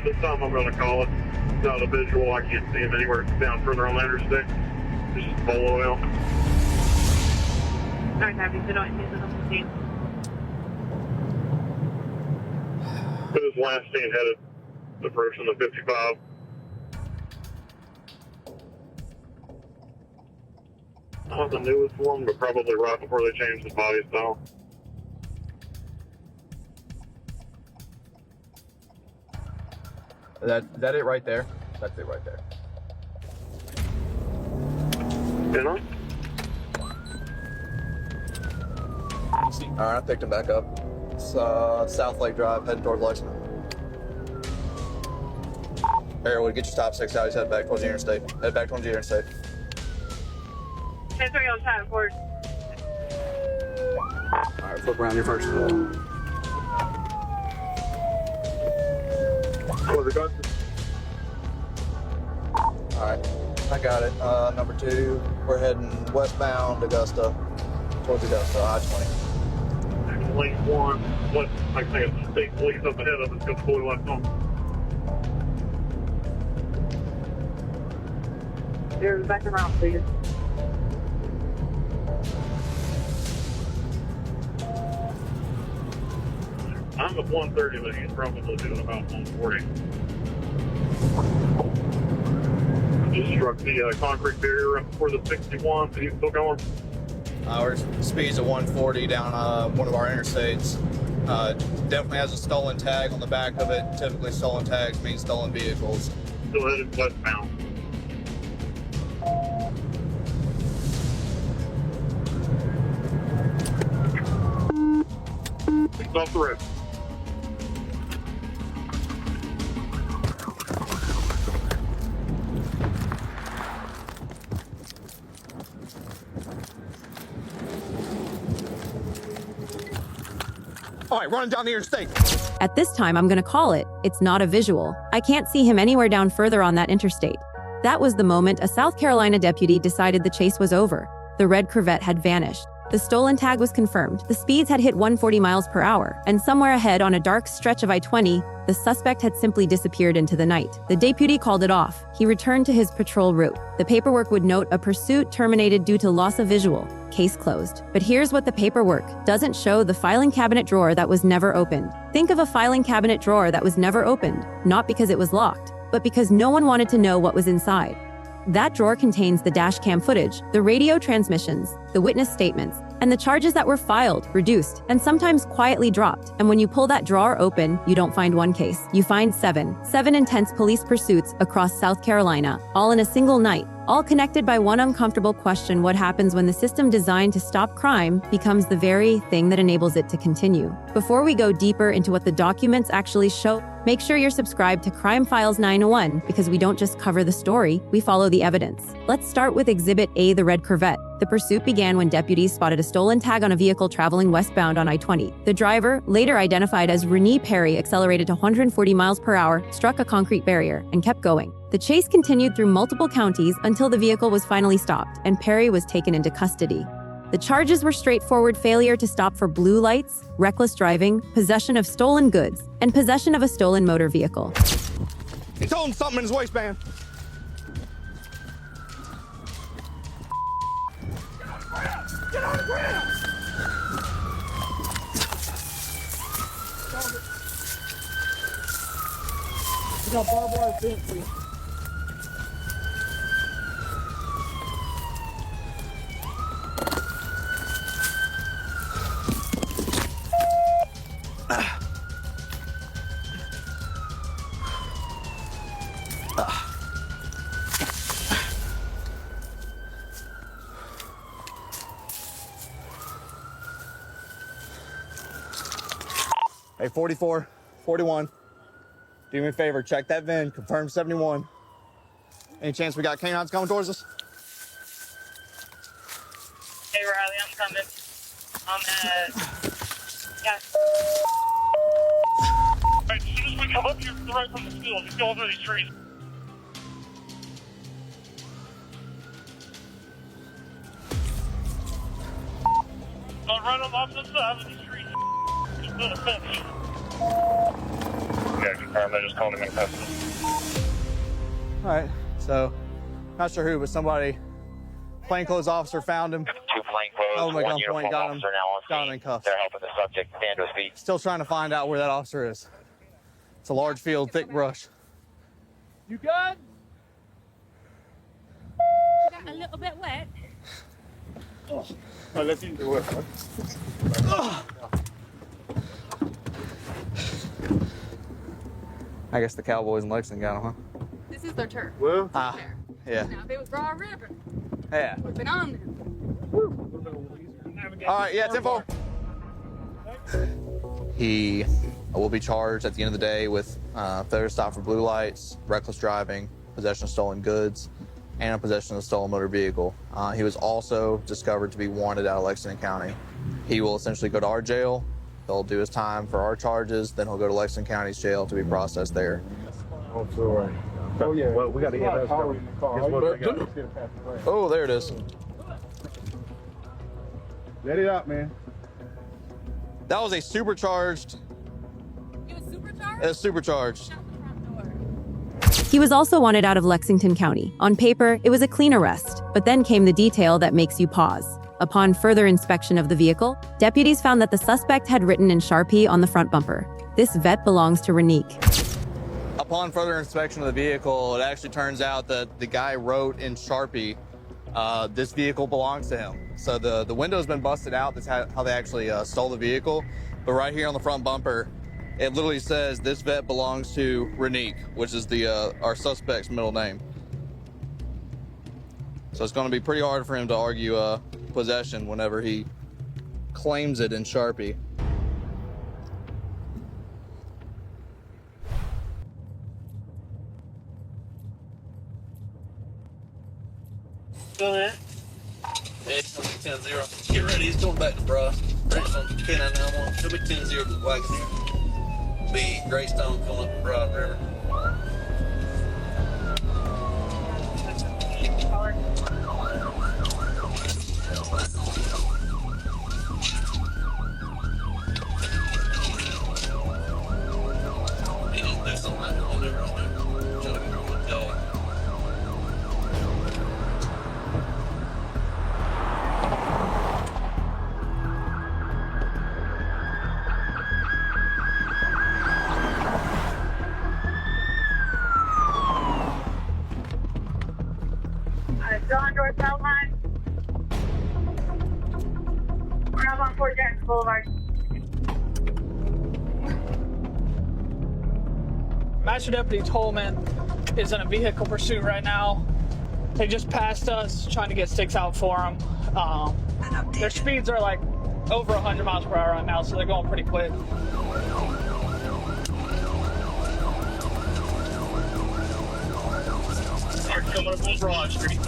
This time I'm going to call it. It's not a visual. I can't see him anywhere down further on the interstate. It's just below out. Alright, happy to not use it on the scene. With his last scene headed approaching the 55. Not the newest one, but probably right before they changed the body style. That it right there? That's it right there. You know? Alright, I picked him back up. It's South Lake Drive, heading toward Lexington. Harewood, get your top 6 out. He's heading back towards the interstate. Head back towards the interstate. 10-3 on time, forward. Alright, flip around your first. Alright, I got it. Number 2, we're heading westbound Augusta, towards Augusta, I-20. Lane 1, what I think it's state police up ahead of us, just fully left on. You're back around, please. I'm at 130, but he's probably doing about 140. Just struck the concrete barrier right before the 61, so he's still going. Our speed's at 140 down one of our interstates. Definitely has a stolen tag on the back of it. Typically stolen tags mean stolen vehicles. Still headed westbound. He's off the road. All right, running down the interstate. At this time, I'm gonna call it. It's not a visual. I can't see him anywhere down further on that interstate. That was the moment a South Carolina deputy decided the chase was over. The red Corvette had vanished. The stolen tag was confirmed. The speeds had hit 140 miles per hour, and somewhere ahead on a dark stretch of I-20, the suspect had simply disappeared into the night. The deputy called it off. He returned to his patrol route. The paperwork would note a pursuit terminated due to loss of visual. Case closed. But here's what the paperwork doesn't show: the filing cabinet drawer that was never opened. Think of a filing cabinet drawer that was never opened, not because it was locked, but because no one wanted to know what was inside. That drawer contains the dash cam footage, the radio transmissions, the witness statements, and the charges that were filed, reduced, and sometimes quietly dropped. And when you pull that drawer open, you don't find one case. You find seven intense police pursuits across South Carolina, all in a single night, all connected by one uncomfortable question: what happens when the system designed to stop crime becomes the very thing that enables it to continue? Before we go deeper into what the documents actually show, make sure you're subscribed to Crime Files 901, because we don't just cover the story, we follow the evidence. Let's start with Exhibit A, the red Corvette. The pursuit began when deputies spotted a stolen tag on a vehicle traveling westbound on I-20. The driver, later identified as Renee Perry, accelerated to 140 miles per hour, struck a concrete barrier, and kept going. The chase continued through multiple counties until the vehicle was finally stopped, and Perry was taken into custody. The charges were straightforward: failure to stop for blue lights, reckless driving, possession of stolen goods, and possession of a stolen motor vehicle. He's holding something in his waistband. Get on the ground! We got barbed wire fence for you. Hey, 44, 41, do me a favor, check that VIN, confirm 71. Any chance we got canines coming towards us? Hey, Riley, I'm coming. I'm at... Yeah. Alright, as soon as we come up here to the right from the school, just go over these trees. Right on the opposite side of these trees. Just build a fence. Yeah, Yeah, confirm. They just called him in custody. All right, so not sure who, but somebody, plainclothes officer found him. 2 plainclothes, Oh my 1 God, uniformed got him. officer now on Got him scene. in cuffs. They're helping the subject stand to his feet. Still trying to find out where that officer is. It's a large field, thick brush. You good? Got a little bit wet. Let's eat the work. I guess the Cowboys in Lexington got him, huh? This is their turf. Well, Yeah. Now, if it was Raw River, Yeah. we've been on there. All right, yeah, 10-4. He will be charged at the end of the day with failure to stop for blue lights, reckless driving, possession of stolen goods, and a possession of a stolen motor vehicle. He was also discovered to be wanted out of Lexington County. He will essentially go to our jail. He'll do his time for our charges, then he'll go to Lexington County's jail to be processed there. oh yeah. Well, we got to get those going. Oh, there it is. Let it out, man. That was a supercharged. It was supercharged? It was supercharged. Shut the front door. He was also wanted out of Lexington County. On paper, it was a clean arrest, but then came the detail that makes you pause. Upon further inspection of the vehicle, deputies found that the suspect had written in Sharpie on the front bumper, "This vet belongs to Renique." Upon further inspection of the vehicle, it actually turns out that the guy wrote in Sharpie, this vehicle belongs to him. So the window's been busted out. That's how they actually stole the vehicle. But right here on the front bumper, it literally says, "This vet belongs to Renique," which is our suspect's middle name. So it's going to be pretty hard for him to argue possession whenever he claims it in Sharpie. Go ahead. It's going to be 10-0. Get ready, he's going back to Bra. Greystone, 10-9-1. It'll be 10-0 to the Wagoneer. Be Greystone coming up to Broad River. He just do something like that on there. Try to get a good tag. John North South Line. We're up on Fort Jackson Boulevard. Master Deputy Tolman is in a vehicle pursuit right now. They just passed us, trying to get sticks out for them. Their speeds are like over 100 miles per hour right now, so they're going pretty quick. They're coming up on Broad Street.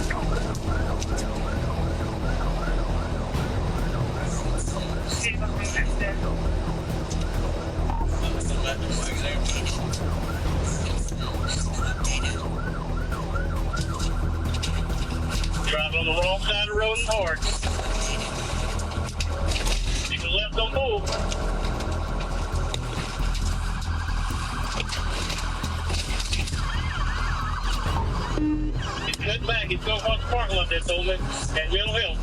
Drive on the wrong side of the road and hard. Keep the left on move. He's cut back. He's going across the parking lot there, Tolman. And we'll help.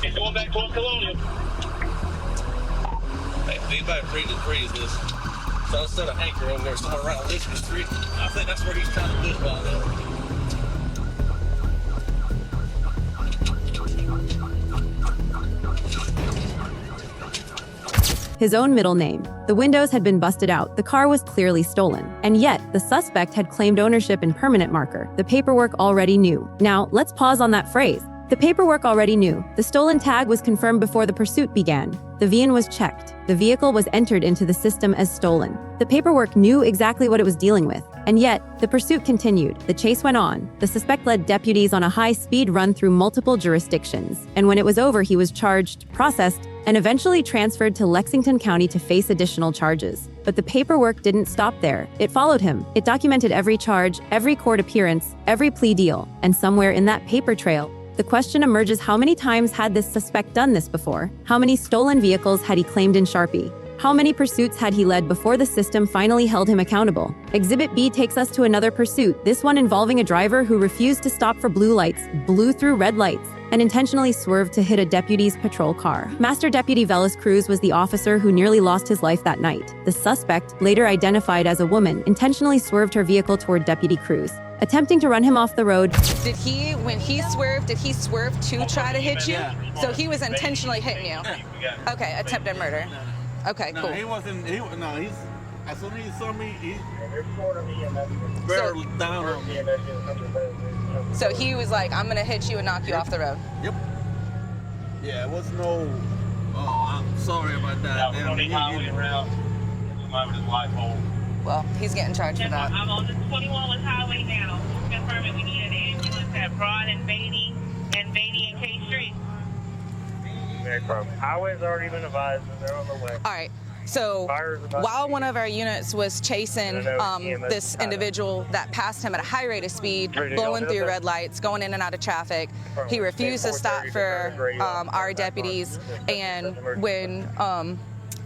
He's going back toward Colonial. Hey, be about 3-3 is this. So I'll set a anchor over there somewhere around this street. I think that's where he's trying to live by now. His own middle name. The windows had been busted out, the car was clearly stolen. And yet, the suspect had claimed ownership in permanent marker. The paperwork already knew. Now, let's pause on that phrase. The paperwork already knew. The stolen tag was confirmed before the pursuit began. The VIN was checked. The vehicle was entered into the system as stolen. The paperwork knew exactly what it was dealing with. And yet, the pursuit continued. The chase went on. The suspect led deputies on a high-speed run through multiple jurisdictions. And when it was over, he was charged, processed, and eventually transferred to Lexington County to face additional charges. But the paperwork didn't stop there. It followed him. It documented every charge, every court appearance, every plea deal. And somewhere in that paper trail, The question emerges: how many times had this suspect done this before? How many stolen vehicles had he claimed in Sharpie? How many pursuits had he led before the system finally held him accountable? Exhibit B takes us to another pursuit, this one involving a driver who refused to stop for blue lights, blew through red lights, and intentionally swerved to hit a deputy's patrol car. Master Deputy Velas Cruz was the officer who nearly lost his life that night. The suspect, later identified as a woman, intentionally swerved her vehicle toward Deputy Cruz, attempting to run him off the road. When he swerved, did he swerve to try to hit you? Yeah. So he was intentionally hitting you? Okay, attempted murder. Okay, No, cool. he wasn't. He's as soon as he saw me, he barreled down on me. So he was like, I'm gonna hit you and knock you off the road. Yep. Yeah, it was no. Oh, I'm sorry about that. Well, he's getting charged for that. I'm on the 21 West Highway now. Confirming we need an ambulance at Broad and Beatty and K Street. Highway's already been advised and they're on the way. All right. So while one of our units was chasing this individual that passed him at a high rate of speed, blowing through red lights, going in and out of traffic, he refused to stop for our deputies. And when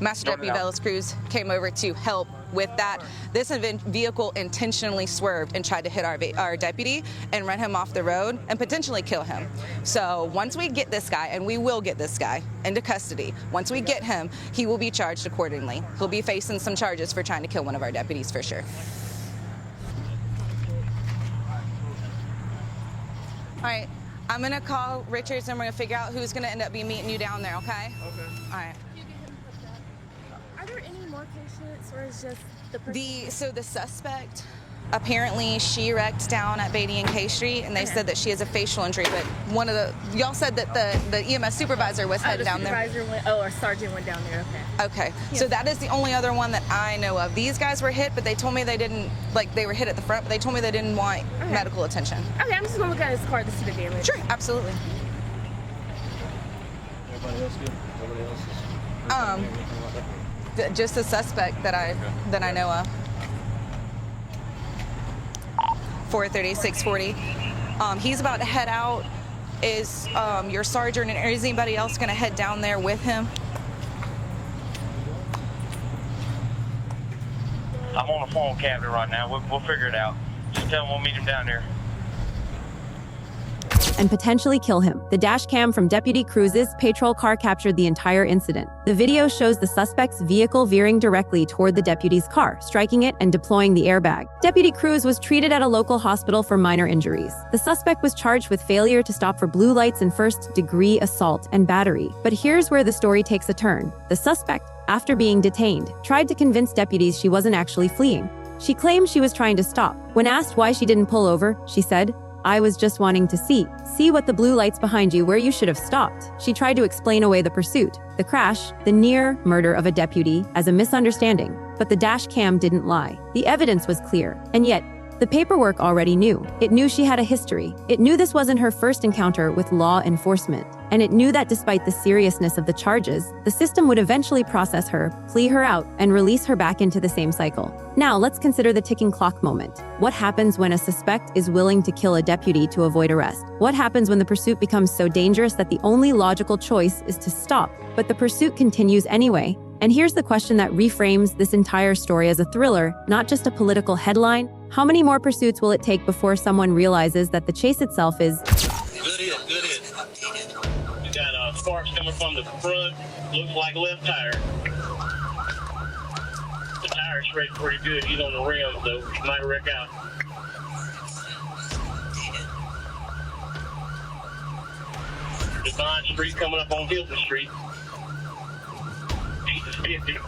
Master Deputy Velas Cruz came over to help with that, this vehicle intentionally swerved and tried to hit our deputy and run him off the road and potentially kill him. So once we get this guy, and we will get this guy into custody, once we get him, he will be charged accordingly. He'll be facing some charges for trying to kill one of our deputies for sure. All right, I'm gonna call Richards and we're gonna figure out who's gonna end up meeting you down there, okay? Okay. All right. Are there any more patients, or is just the person? So the suspect, apparently she wrecked down at Beatty and K Street, and they said that she has a facial injury, but y'all said that the EMS supervisor was headed down there. Or sergeant went down there, okay. Okay, so that is the only other one that I know of. These guys were hit, but they told me they didn't, they were hit at the front, but they told me they didn't want medical attention. Okay, I'm just gonna look at his car to see the damage. Sure, absolutely. Everybody else good? Everybody else is. Just a suspect that I know of. 4:30, 6:40. He's about to head out. Is your sergeant and is anybody else going to head down there with him? I'm on the phone with Captain right now. We'll figure it out. Just tell him we'll meet him down there. And potentially kill him. The dash cam from Deputy Cruz's patrol car captured the entire incident. The video shows the suspect's vehicle veering directly toward the deputy's car, striking it and deploying the airbag. Deputy Cruz was treated at a local hospital for minor injuries. The suspect was charged with failure to stop for blue lights and first-degree assault and battery. But here's where the story takes a turn. The suspect, after being detained, tried to convince deputies she wasn't actually fleeing. She claimed she was trying to stop. When asked why she didn't pull over, she said, "I was just wanting to see what the blue lights behind you where you should have stopped." She tried to explain away the pursuit, the crash, the near murder of a deputy as a misunderstanding, but the dash cam didn't lie. The evidence was clear, and yet, the paperwork already knew. It knew she had a history. It knew this wasn't her first encounter with law enforcement. And it knew that despite the seriousness of the charges, the system would eventually process her, plea her out, and release her back into the same cycle. Now, let's consider the ticking clock moment. What happens when a suspect is willing to kill a deputy to avoid arrest? What happens when the pursuit becomes so dangerous that the only logical choice is to stop, but the pursuit continues anyway? And here's the question that reframes this entire story as a thriller, not just a political headline. How many more pursuits will it take before someone realizes that the chase itself is... Good hit, good hit. You got sparks coming from the front. Looks like left tire. The tire's sprayed pretty good. He's on the rim, though. He might wreck out. Divine Street coming up on Hilton Street. 8 to 50.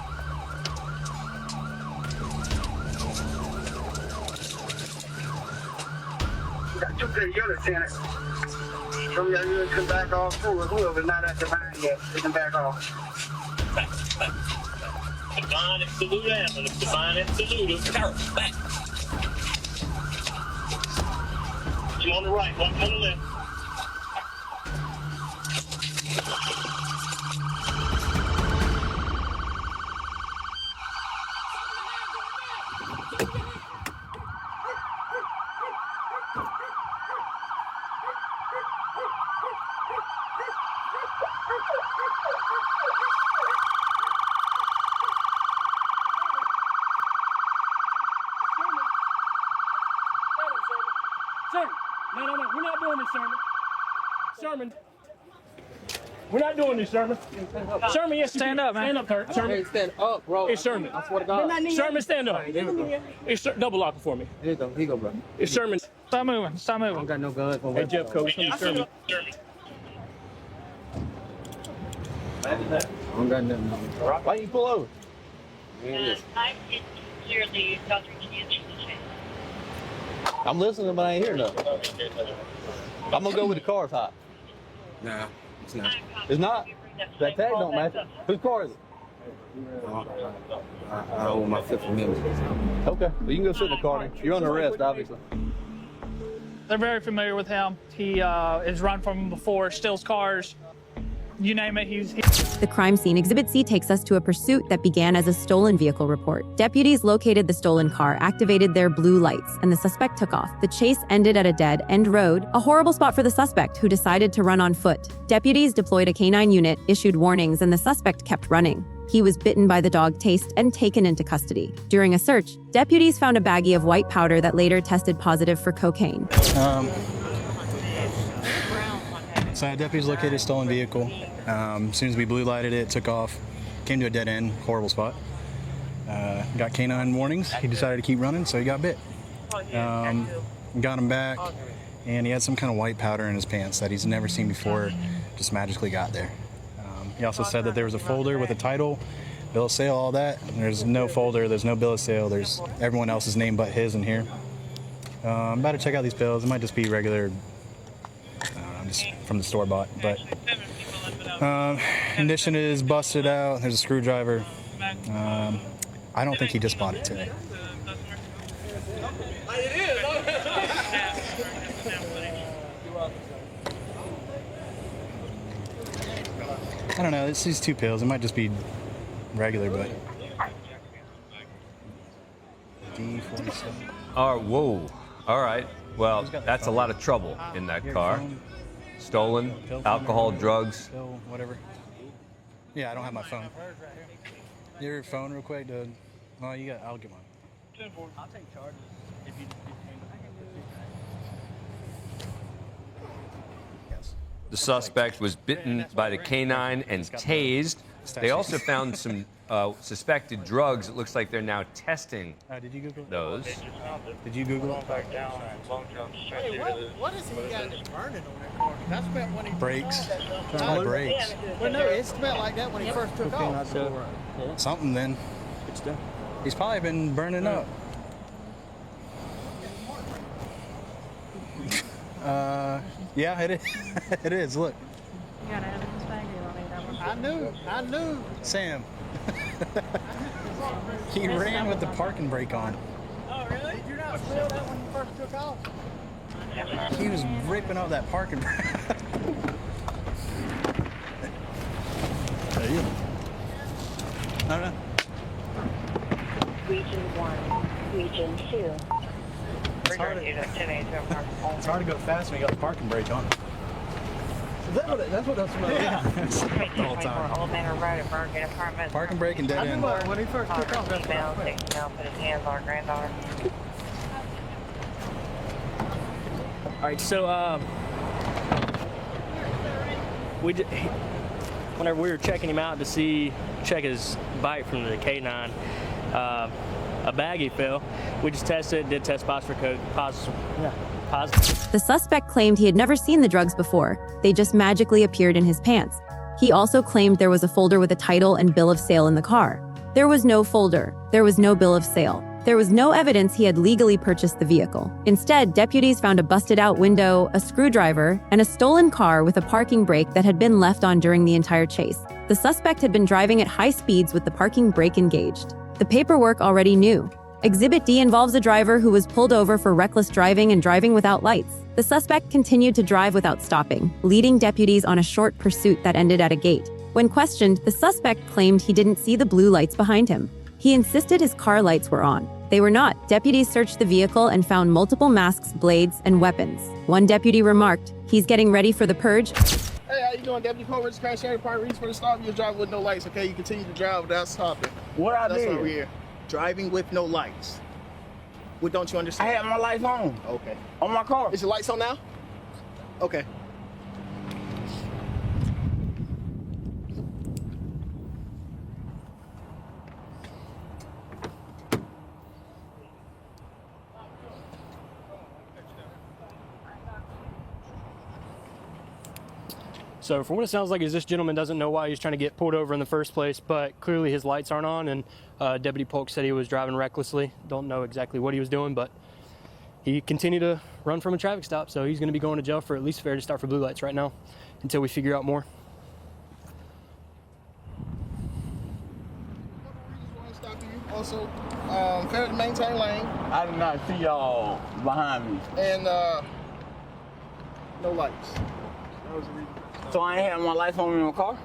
Got two good units in it. Some of your units can back off too. Whoever's not at the line yet, they can back off. Divine is Saluda Avenue. Divine is Saluda. Back. Two on the right, one on the left. Sherman. No. We're not doing this, Sherman. Sherman. We're not doing this, Sherman. Sherman, yes, stand up, man. Stand up, Kurt. Sherman. Hey, stand up, bro. It's Sherman. I swear to God. Sherman, stand up. It's double lock it for me. Here you go, bro. It's Sherman. Stop moving. Stop I moving. don't got no guns. Hey, Jeff, coach. Sherman. I don't got nothing. Why you pull over? I can clearly Dr. I'm listening, but I ain't hearing nothing. I'm gonna go with the car if hot. Nah, it's not. It's not. That tag don't match. Whose car is it? I owe my Fifth Amendment. Okay, well you can go sit in the car. Then. You're under arrest, obviously. They're very familiar with him. He has run from him before, steals cars. You name it, he's The crime scene, Exhibit C, takes us to a pursuit that began as a stolen vehicle report. Deputies located the stolen car, activated their blue lights, and the suspect took off. The chase ended at a dead-end road, a horrible spot for the suspect, who decided to run on foot. Deputies deployed a canine unit, issued warnings, and the suspect kept running. He was bitten by the dog Taste and taken into custody. During a search, deputies found a baggie of white powder that later tested positive for cocaine. So deputies located a stolen vehicle. As soon as we blue lighted it, took off, came to a dead end, horrible spot. Got canine warnings. He decided to keep running, so he got bit. Got him back, and he had some kind of white powder in his pants that he's never seen before, just magically got there. He also said that there was a folder with a title, bill of sale, all that. There's no folder, there's no bill of sale, there's everyone else's name but his in here. I'm about to check out these pills. It might just be regular, just from the store bought, but condition is busted out. There's a screwdriver. I don't think he just bought it today. I don't know. It's these two pills. It might just be regular, but D47. Oh, whoa. All right. Well, that's a lot of trouble in that car. Stolen, alcohol, drugs. Pill, whatever. Yeah, I don't have my phone. Your phone real quick, dude. Well, you got. I'll get mine. I'll take charges if you The suspect was bitten by the canine and tased. They also found some suspected drugs. It looks like they're now testing did you Google those. Did you Google it? Hey, what is he got that's burning on that car? That smelled when he... Brakes. Probably brakes. Well, no, it smelled like that when he first took off. Something then. He's probably been burning up. Yeah, it is. It is. Look. You got evidence bag? You don't need that one? I knew. Sam. He ran with the parking brake on. Oh, really? Did you not smell that when you first took off? He was ripping out that parking brake. I don't know. Region 1, Region 2. It's hard to go fast when you got the parking brake on. That's what that smells like. Yeah. The whole time. Old Manor Road at Bergen Apartment. Parking brake and dead end. When he first took off, that's what I Put his hands on her granddaughter. All right, so whenever we were checking him out to check his bite from the canine, a baggie fell. We just tested it, did test positive for positive. The suspect claimed he had never seen the drugs before. They just magically appeared in his pants. He also claimed there was a folder with a title and bill of sale in the car. There was no folder. There was no bill of sale. There was no evidence he had legally purchased the vehicle. Instead, deputies found a busted-out window, a screwdriver, and a stolen car with a parking brake that had been left on during the entire chase. The suspect had been driving at high speeds with the parking brake engaged. The paperwork already knew. Exhibit D involves a driver who was pulled over for reckless driving and driving without lights. The suspect continued to drive without stopping, leading deputies on a short pursuit that ended at a gate. When questioned, the suspect claimed he didn't see the blue lights behind him. He insisted his car lights were on. They were not. Deputies searched the vehicle and found multiple masks, blades, and weapons. One deputy remarked, "He's getting ready for the purge." Hey, how you doing, Deputy Corvette? Crash Area Department. Reason for the stop. You're driving with no lights, okay? You continue to drive without stopping. What I That's did? over here. Driving with no lights. What don't you understand? I had my lights on. Okay. On my car. Is your lights on now? Okay. So from what it sounds like is this gentleman doesn't know why he's trying to get pulled over in the first place, but clearly his lights aren't on, and Deputy Polk said he was driving recklessly. Don't know exactly what he was doing, but he continued to run from a traffic stop, so he's going to be going to jail for at least failure to stop for blue lights right now until we figure out more. Also, failure to maintain lane. I did not see y'all behind me. And no lights. That was the reason. So I ain't had my lights on in my car?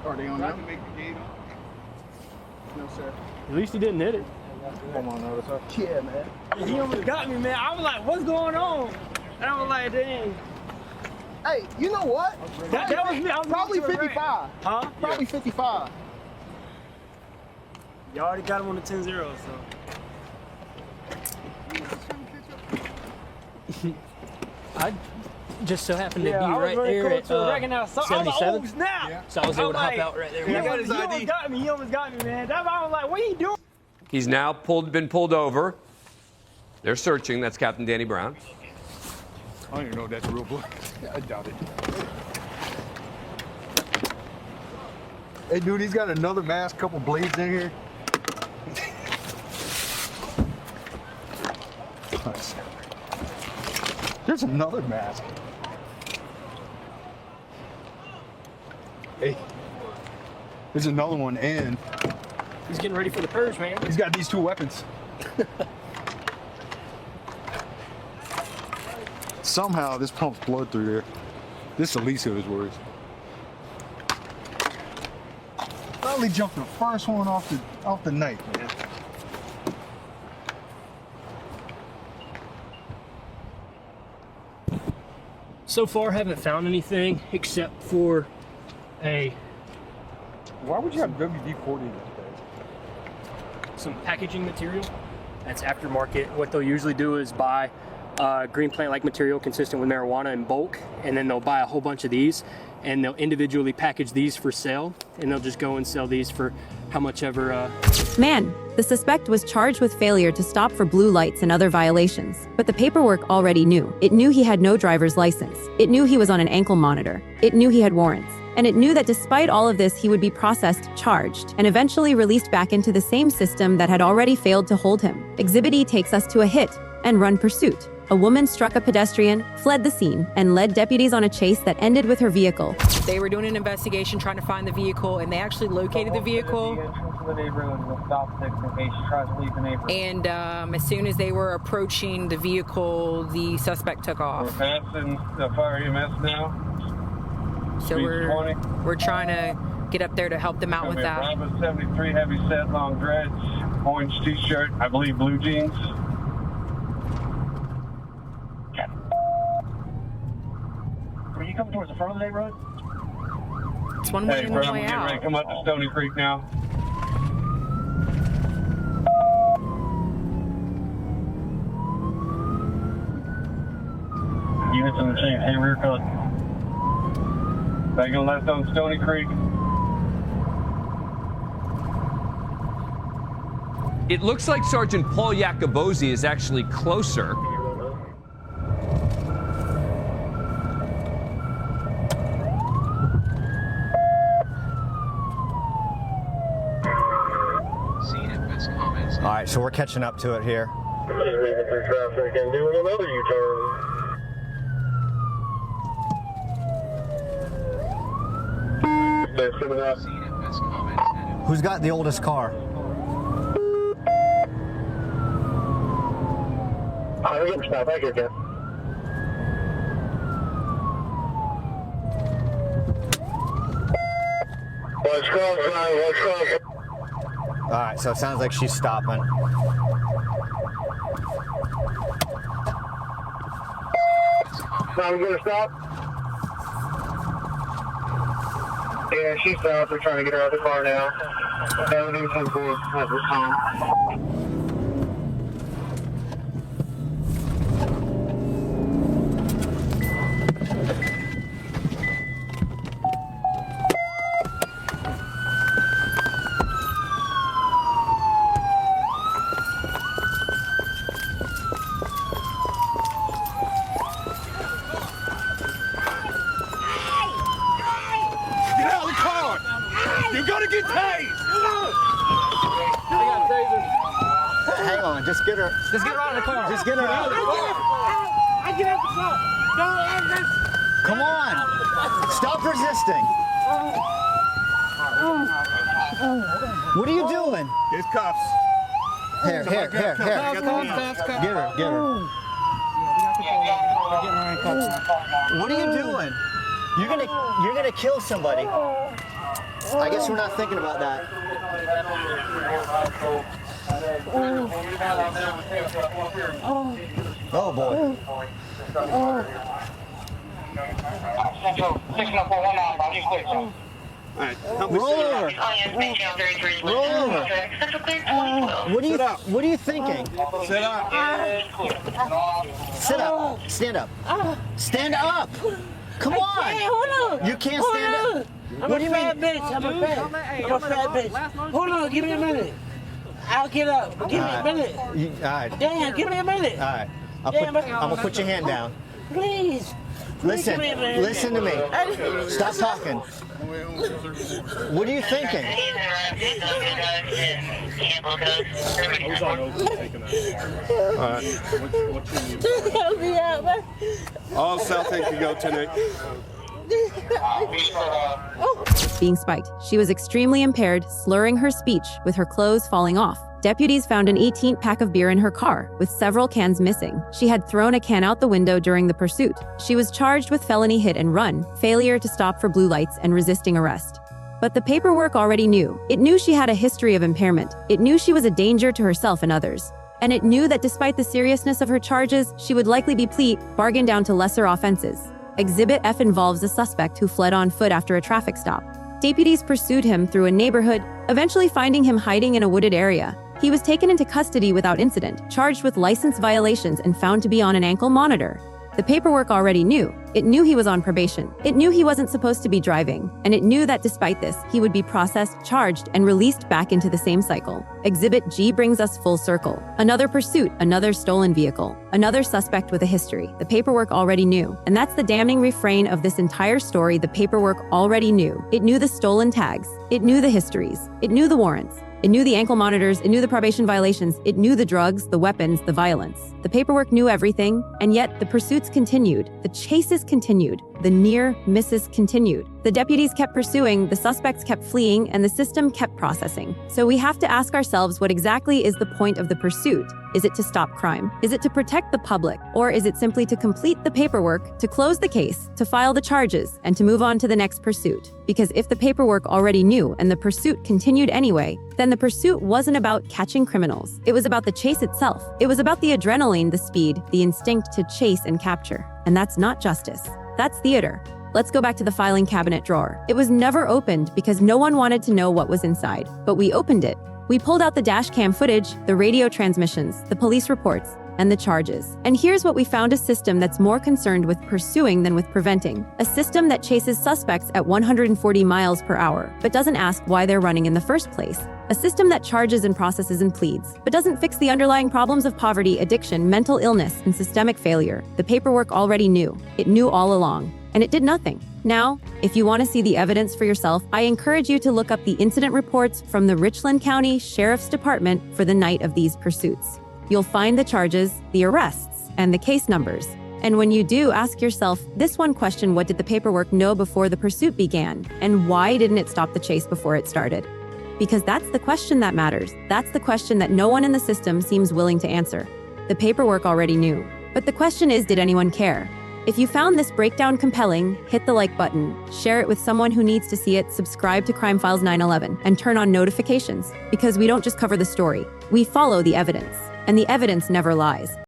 Are they on now? Make the gate on? No, sir. At least he didn't hit it. Come on, no, sir. Yeah, man. He almost got me, man. I was like, what's going on? And I was like, dang. Hey, you know what? That was me. I was Probably 55. Huh? Probably 55. You already got him on the 10-0, so. I just so happened to be I was right really there close at to a so 77. Oh, snap. Yeah. So I was able to hop out right there. He almost got me. He almost got me, man. That's why I was like, what are you doing? He's now been pulled over. They're searching. That's Captain Danny Brown. I don't even know if that's a real book. I doubt it. Hey, dude, he's got another mask, couple blades in here. There's another mask. Hey, there's another one, and he's getting ready for the purge, man. He's got these two weapons. Somehow this pumps blood through there. This is the least of his worries. Finally jumped the first one off the knife, man. So far, haven't found anything except for a. Why would you have WD-40 some packaging material that's aftermarket. What they'll usually do is buy green plant-like material consistent with marijuana in bulk, and then they'll buy a whole bunch of these, and they'll individually package these for sale, and they'll just go and sell these for how much ever. Man, the suspect was charged with failure to stop for blue lights and other violations, but the paperwork already knew. It knew he had no driver's license. It knew he was on an ankle monitor. It knew he had warrants. And it knew that despite all of this, he would be processed, charged, and eventually released back into the same system that had already failed to hold him. Exhibit E takes us to a hit and run pursuit. A woman struck a pedestrian, fled the scene, and led deputies on a chase that ended with her vehicle. They were doing an investigation trying to find the vehicle, and they actually located the vehicle. And as soon as they were approaching the vehicle, the suspect took off. We're passing the fire EMS now. So we're trying to get up there to help them out with that. Bravo 73, heavy set, long dreads, orange t-shirt, I believe blue jeans. Are you coming towards the front of the neighborhood? It's one way in, one way Getting out. ready to come up to Stony Creek now. Units in the chain, hey, rear cut. Back on left on Stony Creek. It looks like Sergeant Paul Iacobozzi is actually closer. All right, so we're catching up to it here. Leaving through traffic and doing another U-turn. Who's got the oldest car? I think it's not. Thank you, Ken. Let's go, let's go. All right, so it sounds like she's stopping. I'm gonna stop. Yeah, she stopped. We're trying to get her out of the car now. Everything's on board at this time. You're gonna get tased! Hang on, just get her out of the car. Just get her out. I get out the car. Don't Come on. Stop resisting. What are you doing? It's cuffs. Here. Get her. What are you doing? You're gonna kill somebody. I guess we're not thinking about that. Oh boy. Roll over. What are you thinking? Sit up. Sit up. Stand up. Stand up. Come on. You can't stand up. I'm a fat bitch. I'm a fat bitch. Hold on, give me a minute. I'll get up. Give me a minute. All right. Damn, give me a minute. All right. I'm gonna put your hand down. Please. Listen to me. Stop talking. What are you thinking? Help me out, man. All South End can go tonight. Being spiked, she was extremely impaired, slurring her speech with her clothes falling off. Deputies found an 18th pack of beer in her car, with several cans missing. She had thrown a can out the window during the pursuit. She was charged with felony hit and run, failure to stop for blue lights, and resisting arrest. But the paperwork already knew. It knew she had a history of impairment. It knew she was a danger to herself and others. And it knew that despite the seriousness of her charges, she would likely be bargained down to lesser offenses. Exhibit F involves a suspect who fled on foot after a traffic stop. Deputies pursued him through a neighborhood, eventually finding him hiding in a wooded area. He was taken into custody without incident, charged with license violations, and found to be on an ankle monitor. The paperwork already knew. It knew he was on probation. It knew he wasn't supposed to be driving. And it knew that despite this, he would be processed, charged, and released back into the same cycle. Exhibit G brings us full circle. Another pursuit, another stolen vehicle, another suspect with a history. The paperwork already knew. And that's the damning refrain of this entire story. The paperwork already knew. It knew the stolen tags. It knew the histories. It knew the warrants. It knew the ankle monitors, it knew the probation violations, it knew the drugs, the weapons, the violence. The paperwork knew everything, and yet the pursuits continued, the chases continued, the near misses continued. The deputies kept pursuing, the suspects kept fleeing, and the system kept processing. So we have to ask ourselves, what exactly is the point of the pursuit? Is it to stop crime? Is it to protect the public? Or is it simply to complete the paperwork, to close the case, to file the charges, and to move on to the next pursuit? Because if the paperwork already knew and the pursuit continued anyway, then the pursuit wasn't about catching criminals. It was about the chase itself. It was about the adrenaline, the speed, the instinct to chase and capture. And that's not justice. That's theater. Let's go back to the filing cabinet drawer. It was never opened because no one wanted to know what was inside. But we opened it. We pulled out the dash cam footage, the radio transmissions, the police reports, and the charges. And here's what we found: a system that's more concerned with pursuing than with preventing. A system that chases suspects at 140 miles per hour, but doesn't ask why they're running in the first place. A system that charges and processes and pleads, but doesn't fix the underlying problems of poverty, addiction, mental illness, and systemic failure. The paperwork already knew. It knew all along. And it did nothing. Now, if you want to see the evidence for yourself, I encourage you to look up the incident reports from the Richland County Sheriff's Department for the night of these pursuits. You'll find the charges, the arrests, and the case numbers. And when you do, ask yourself this one question: what did the paperwork know before the pursuit began? And why didn't it stop the chase before it started? Because that's the question that matters. That's the question that no one in the system seems willing to answer. The paperwork already knew. But the question is, did anyone care? If you found this breakdown compelling, hit the like button, share it with someone who needs to see it, subscribe to Crime Files 911, and turn on notifications. Because we don't just cover the story, we follow the evidence. And the evidence never lies.